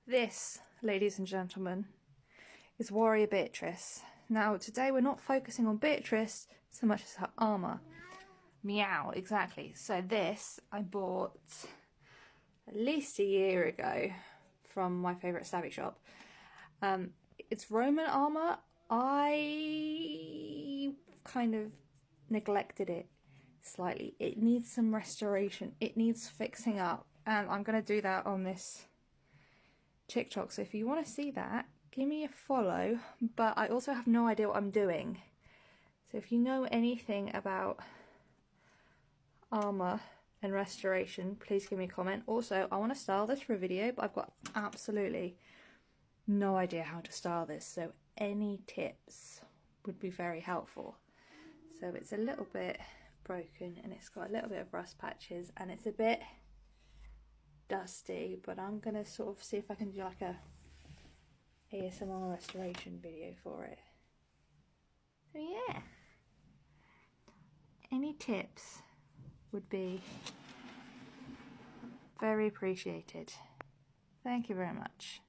This, ladies and gentlemen, is Warrior Beatrice. Now, today we're not focusing on Beatrice so much as her armour. Meow, exactly. So this I bought at least a year ago from my favourite Savvy shop. It's Roman armour. I kind of neglected it slightly. It needs some restoration. It needs fixing up. And I'm going to do that on this TikTok. So if you want to see that, give me a follow. But I also have no idea what I'm doing. So if you know anything about armour and restoration, please give me a comment. Also, I want to style this for a video, but I've got absolutely no idea how to style this, so any tips would be very helpful. So it's a little bit broken and it's got a little bit of rust patches and it's a bit dusty, but I'm gonna sort of see if I can do like a ASMR restoration video for it. So yeah, any tips would be very appreciated. Thank you very much.